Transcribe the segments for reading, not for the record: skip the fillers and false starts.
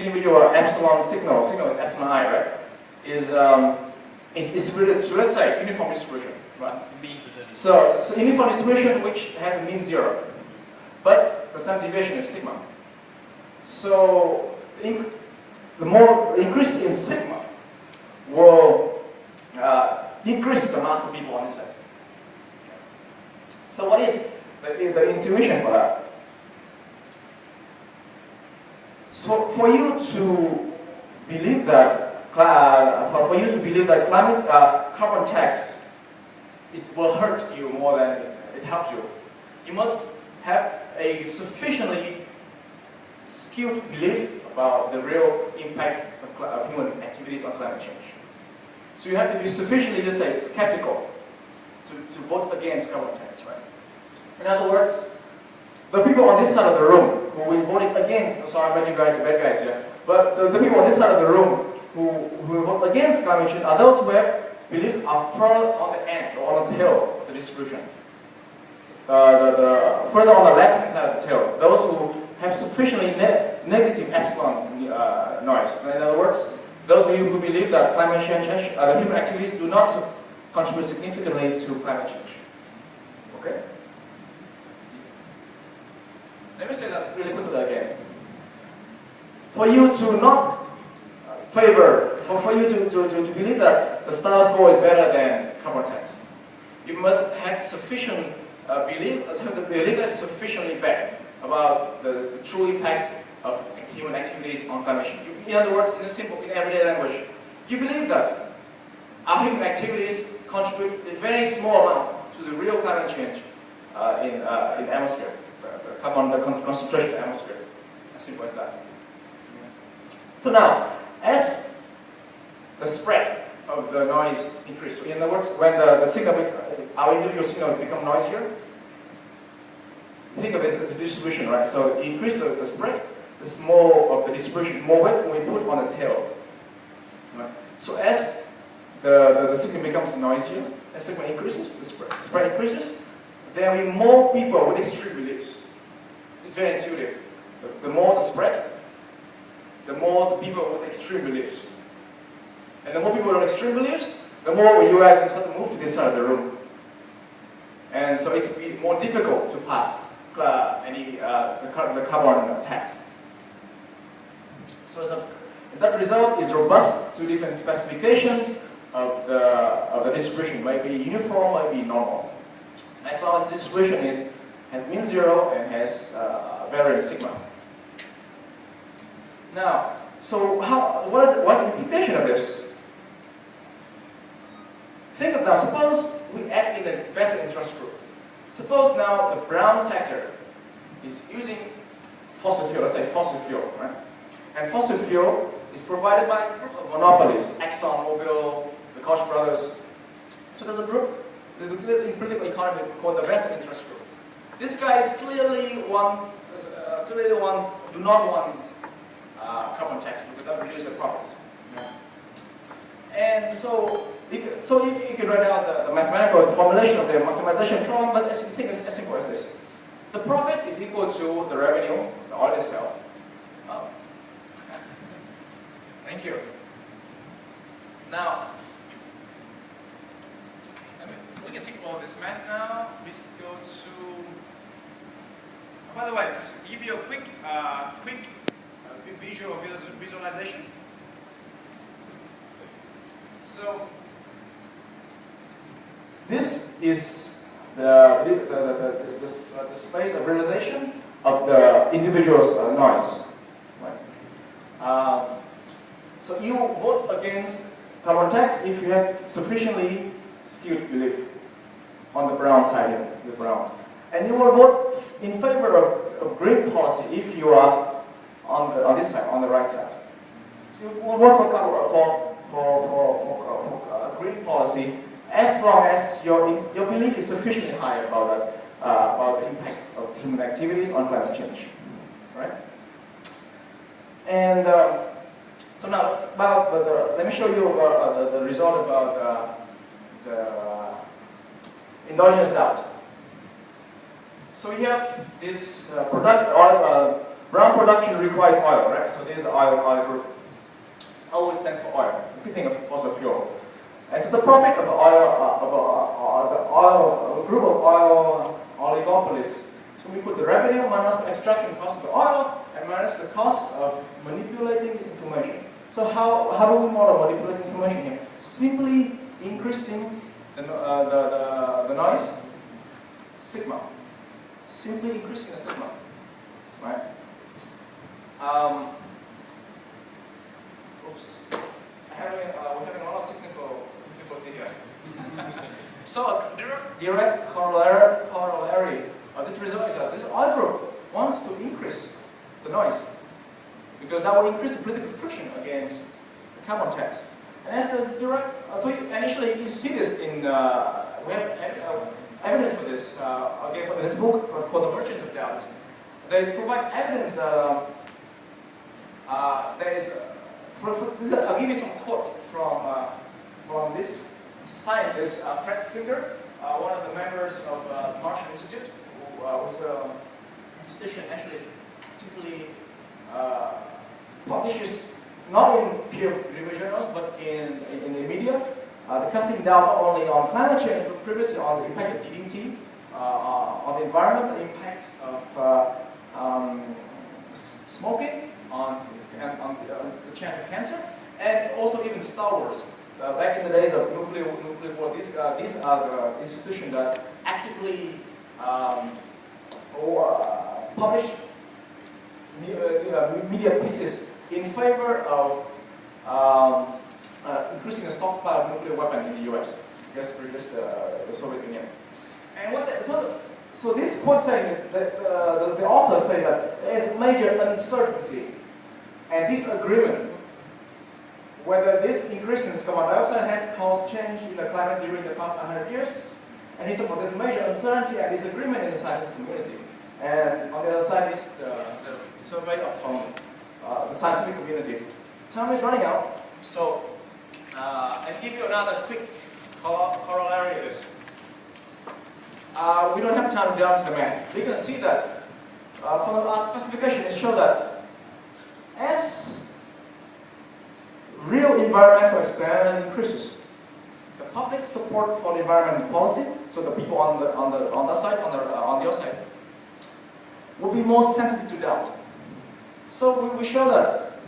individual epsilon signal is epsilon I, right? Is distributed to, let's say, uniform distribution, right? So uniform distribution which has a mean 0, but the standard deviation is sigma. So the more increase in sigma will increase the mass of people on this side. So what is the intuition for that? So for you to believe that carbon tax will hurt you more than it helps you, you must have a sufficiently skewed belief about the real impact of human activities on climate change. So you have to be sufficiently, let's say, skeptical to vote against carbon tax, right? In other words, the people on this side of the room who will vote against, sorry, I'm you guys, the bad guys here, but the people on this side of the room who will vote against climate change are those who have beliefs are further on the end or on the tail of the distribution. Further on the left-hand side of the tail, those who have sufficiently negative epsilon noise. In other words, those of you who believe that climate change, human activities do not contribute significantly to climate change. Okay? Let me say that really quickly again. For you to not favor, for you to believe that the status quo is better than carbon tax, you must have sufficient belief that's sufficiently bad about the true impacts of human activities on climate change. In other words, in everyday language, you believe that our human activities contribute a very small amount to the real climate change in the atmosphere, the carbon concentration in the atmosphere. As simple as that. So now, as the spread of the noise increases, so in other words, when the signal, our individual signal become noisier, think of this as a distribution, right? So you increase the spread, there's more of the distribution, more weight when we put on the tail. Right? So as the signal becomes noisier, as signal increases, the spread increases, there will be more people with extreme beliefs. It's very intuitive. The more the spread, the more the people with extreme beliefs. And the more people with extreme beliefs, the more you guys will start to move to this side of the room. And so it's more difficult to pass the carbon tax. So that result is robust to different specifications of the distribution. Might be uniform, might be normal. As long as the distribution has mean 0 and has variance sigma. Now, so what's the implication of this? Think of now, suppose we act in the vested interest group. Suppose now the brown sector is using fossil fuel, let's say fossil fuel, right? And fossil fuel is provided by a group of monopolies, ExxonMobil, the Koch brothers. So there's a group in political economy called the vested interest group. This guy is clearly do not want carbon tax because that reduces the profits. And so you can write out the mathematical formulation of the maximization problem, but as you think it's as simple as this. The profit is equal to the revenue, the oil itself. Thank you. Now, we can simplify this math now. Let's go to. Oh, by the way, let's give you a quick visualization. So, this is the space of realization of the individual's noise. Right? So you vote against carbon tax if you have sufficiently skewed belief on the brown side, the brown. And you will vote in favor of green policy if you are on this side, on the right side. So you will vote for green policy as long as your belief is sufficiently high about the impact of human activities on climate change, right? And so now about let me show you the result about the endogenous doubt. So we have this product or Brown production requires oil, right? So this is oil group. Always stands for oil. You can think of fossil fuel. And so the profit of the group of oil oligopolies. So we put the revenue minus the extraction cost of the oil and minus the cost of manipulating the information. So how do we model manipulating information here? Simply increasing the noise sigma. Simply increasing the sigma, right? Oops. We're having a lot of technical difficulty here. So a direct corollary of this result is that this oil group wants to increase the noise because that will increase the political friction against the carbon tax. And as a direct, so initially you see this in, we have evidence for this, again for this book called The Merchants of Doubt. They provide evidence there is, I'll give you some quotes from this scientist, Fred Singer, one of the members of the Marshall Institute, who was the institution actually actively publishes, not in peer-reviewed journals, but in the media, casting doubt not only on climate change, but previously on the impact of DDT, on the environment, the impact of smoking, on the chance of cancer, and also even Star Wars. Back in the days of nuclear war, these are the institutions that actively publish media pieces in favor of increasing the stockpile of nuclear weapons in the U.S. against the Soviet Union. And so this quote saying that the author say that there is major uncertainty and disagreement whether this increase in carbon dioxide has caused change in the climate during the past 100 years. And he talks about this major uncertainty and disagreement in the scientific community. And on the other side is the survey from the scientific community. Time is running out, so I'll give you another quick corollary of this. We don't have time to delve into the math. We can see that from our specification, it shows that as real environmental experiment increases, the public support for the environmental policy, so the people on the other side, will be more sensitive to doubt. So we show that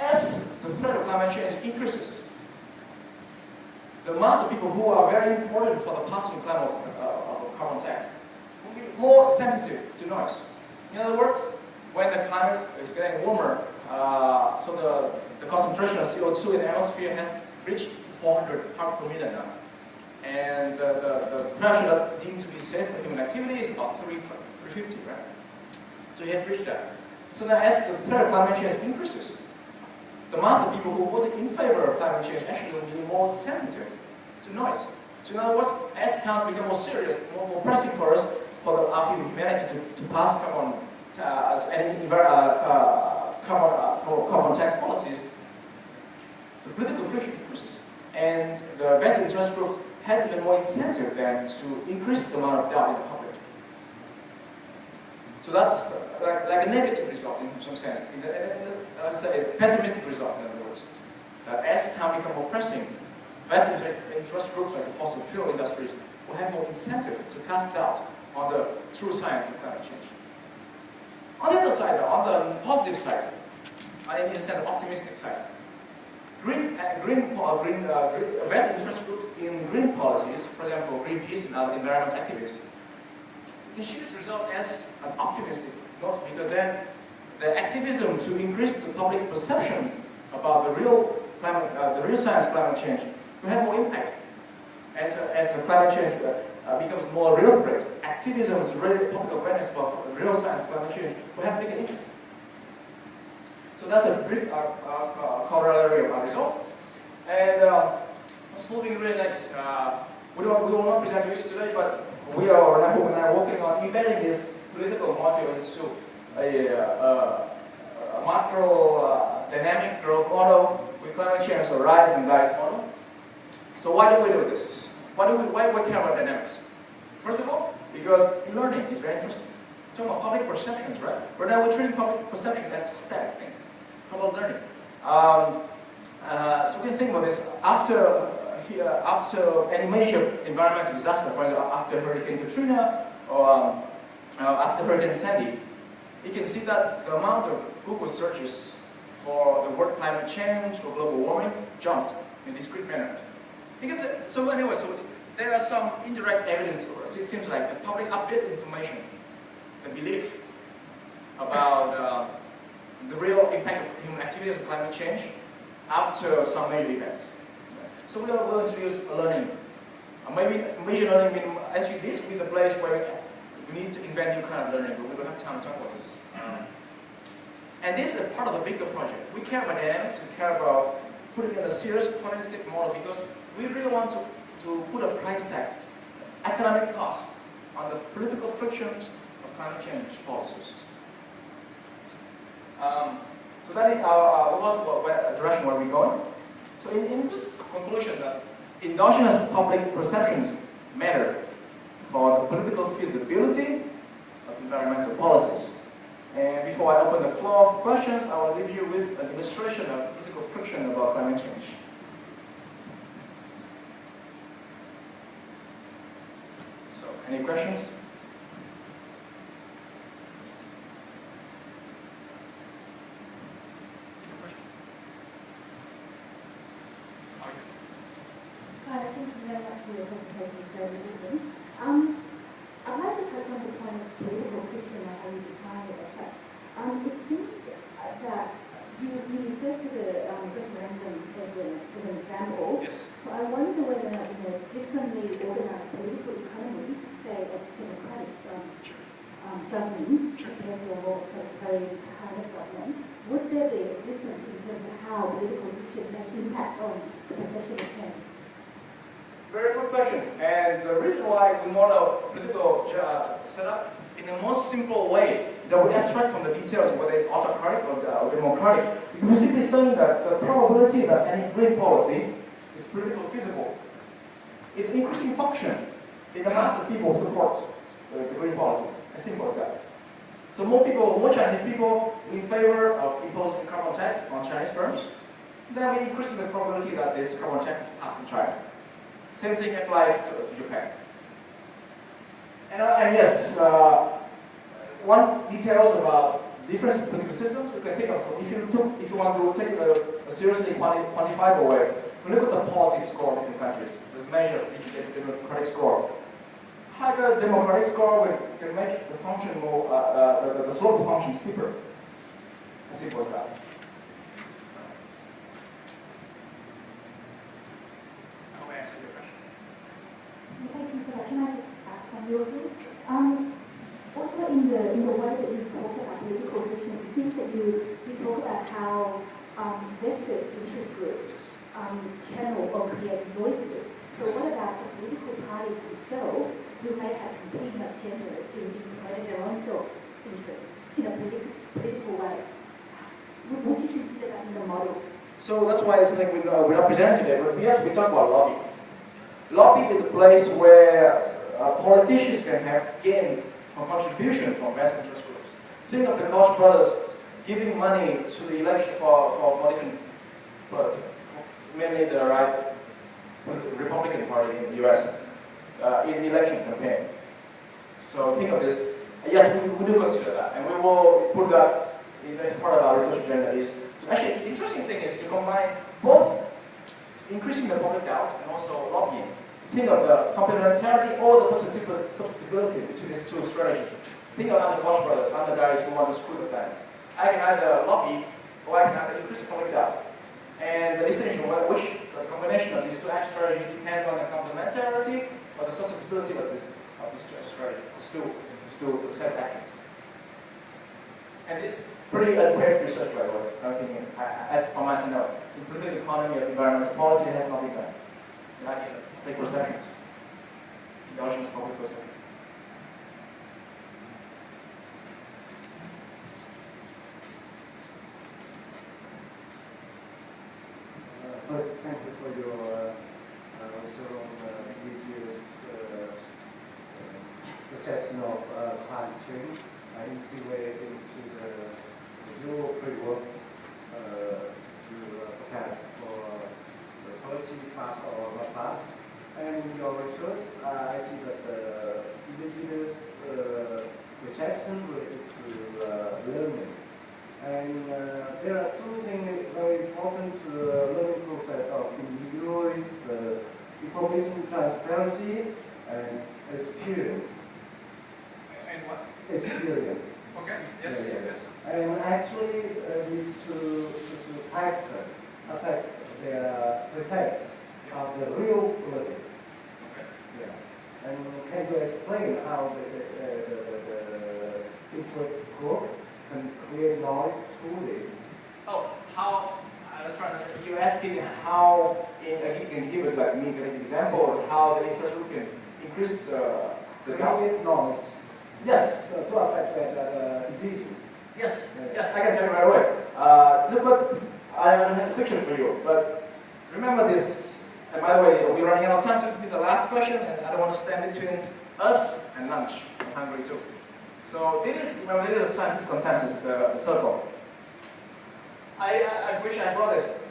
as the threat of climate change increases, the mass of people who are very important for the passing carbon tax will be more sensitive to noise. In other words, when the climate is getting warmer, so the concentration of CO2 in the atmosphere has reached 400 parts per million now. And the threshold that deemed to be safe for human activity is about 350, right? So you have reached that. So that as the threat of climate change increases, the mass of people who voted in favor of climate change actually will be more sensitive to noise. So in other words, as times become more serious, more pressing for us, for our people, humanity to pass carbon tax policies, the political friction increases. And the vested interest groups has even more incentive than to increase the amount of doubt in the public. So that's like a negative result in some sense. Let's say pessimistic result, in other words. That as time becomes more pressing, vested interest groups like the fossil fuel industries will have more incentive to cast doubt on the true science of climate change. On the other side, though, on the positive side, in a sense, optimistic side, vested interest groups in green policies, for example, Greenpeace and other environmental activists, they see this result as an optimistic note, because then the activism to increase the public's perceptions about the real science of climate change will have more impact. As the climate change becomes more real threat, activism, public awareness about the real science of climate change will have bigger impact. So that's a brief corollary of our result. And let's moving really next. We will not present this today, but we are now working on embedding this political module into a macro dynamic growth model with climate change as a rise and dies model. So why do we do this? Why do we care about dynamics? First of all, because learning is very interesting. Talking about public perceptions, right? Right now we're treating public perception as a static thing. How about learning? So we can think about this after any major environmental disaster, for example, after Hurricane Katrina or after Hurricane Sandy, you can see that the amount of Google searches for the word climate change or global warming jumped in discrete manner. So anyway, so there are some indirect evidence. It seems like the public updates information, the belief about the real impact of human activities of climate change after some major events. So we are going to use learning. Maybe major learning means actually this is the place where we need to invent new kind of learning, but we don't have time to talk about this. And this is a part of a bigger project. We care about dynamics, we care about putting in a serious quantitative model because we really want to put a price tag, economic cost, on the political frictions of climate change policies. So that is our direction where we're going. So in this conclusion, that endogenous public perceptions matter for the political feasibility of environmental policies. And before I open the floor for questions, I will leave you with an illustration of political friction about climate change. So, any questions? Hi, thank you very much for your presentation. It's very interesting. I'd like to touch on the point of political fiction and how you define it as such. It seems that you referred to the referendum as an example. Yes. So I wonder whether in a differently organized political economy, say a democratic government compared to a more authoritarian kind of government, would there be a difference in terms of how political fiction may impact on the perception of change? Very good question. And the reason why we model political setup in the most simple way is that we abstract from the details of whether it's autocratic or democratic. We're simply saying that the probability that any green policy is politically feasible is an increasing function in the mass of people who support the green policy. As simple as that. So more Chinese people in favor of imposing carbon tax on Chinese firms, then we increase the probability that this carbon tax is passed in China. Same thing applies to Japan. And yes, one details about different political systems you can think of. So if you want to take it a seriously quantifiable way, we look at the polity score of different countries. Let's measure the democratic score. Higher democratic score can make the function more, the slope of the function steeper. As simple as that. Thank you for that. Can I just ask on your view? Also in the way that you talk about political fiction, it seems that you talk about how vested interest groups channel or create voices. So what about the political parties themselves who may have competing agendas in promoting their own self-interest in a political way? Would you consider that in the model? So that's why it's something we're not presenting today, but yes, we talk about lobby. Lobby is a place where politicians can have gains from contribution from vested interest groups. Think of the Koch brothers giving money to the election for different, mainly the Republican Party in the US in the election campaign. So think of this. Yes, we do consider that, and we will put that as part of our research agenda. Is to actually, the interesting thing is to combine both increasing the public doubt and also lobbying. Think of the complementarity or the substitutability between these two strategies. Think of the Koch brothers, other guys who want to screw the planet. I can either lobby or I can either increase the public doubt. And the distinction, which the combination of these two strategies depends on the complementarity or the substitutability of these two strategies, these two set actions. And this pretty unfair research, by the way. I think, as from my know, in political economy of environmental policy, it has nothing done. Not even public perceptions. Endogenous public perception. First, thank you for your also reduced perception of climate change. integrate into the new framework to prepare for the policy task or not task. And in your research, I see that the indigenous perception related to learning. And there are two things very important to the learning process of individuals, the information transparency and experience. And what? Experience. Okay, yes, Yeah, yeah. yes. And actually, these two factors affect their results of the real learning. Okay. Yeah. And can you explain how the intellect group can create noise through this? Oh, how? Let's try to understand. You're asking how, you can give it like me, an example of how the interest group can increase the Create noise. Yes. To affect the decision. Yes, Yeah. yes, I can tell you right away. Look what, I don't have pictures for you, but remember this, and by the way, we're running out of time, so this will be the last question, and I don't want to stand between us and lunch. I'm hungry too. So this is a scientific consensus, the circle. I wish I brought this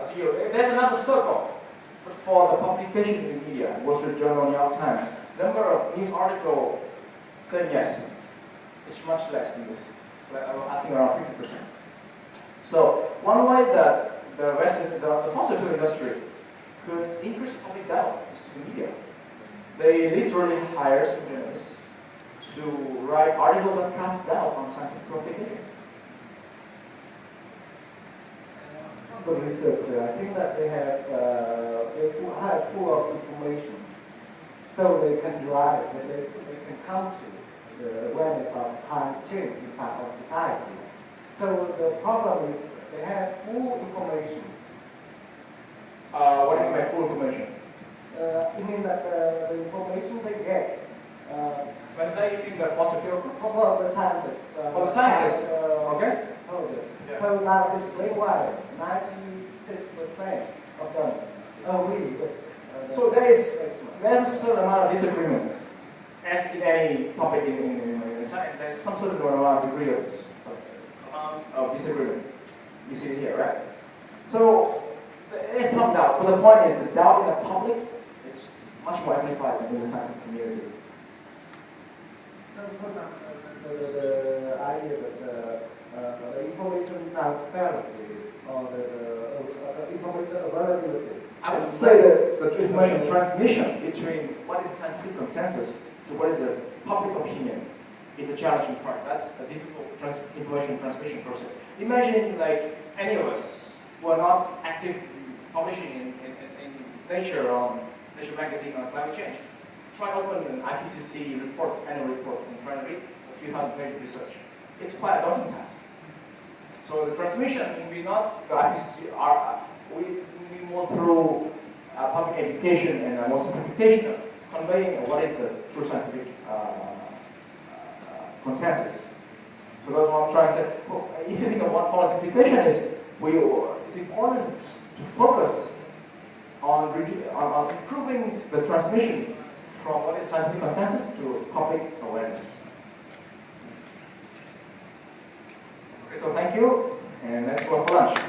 to you. There's another circle, but for the publication in the media, Wall Street Journal, New York Times, number of news articles saying yes, it's much less than this. I think around 50%. So one way that the fossil fuel industry could increase public dialogue is to the media. They literally hire some journalists to write articles that cast doubt on scientific publications. The research, I think that they have full of information, so they can drive, they can come to the awareness of climate change impact on society. So the problem is they have full information. What do you mean by full information? You mean that the information they get When they in the fossil fuel? for the scientists. For the scientists, okay? Yeah. So now explain why 96% of them agree with. So there's a certain amount of disagreement, as in any topic in science. There's some sort of amount of disagreement. You see it here, right? So there's some doubt, but the point is the doubt in the public is much more amplified than in the scientific community. So the idea that the information transparency or the information availability. I would say that the information transmission between what is scientific consensus to what is the public opinion is a challenging part. That's a difficult information transmission process. Imagine like any of us who are not active publishing in Nature or Nature magazine on climate change. Try to open an IPCC report, annual report, and try to read a few hundred pages of research. It's quite a daunting task. So the transmission will be not the IPCC, we be more through public education and more simplification of conveying what is the true scientific consensus. So that's what I'm trying to say. Well, if you think of what policy implication is, it's important to focus on improving the transmission from what is scientific consensus to public awareness. Okay, so thank you, and let's go for lunch.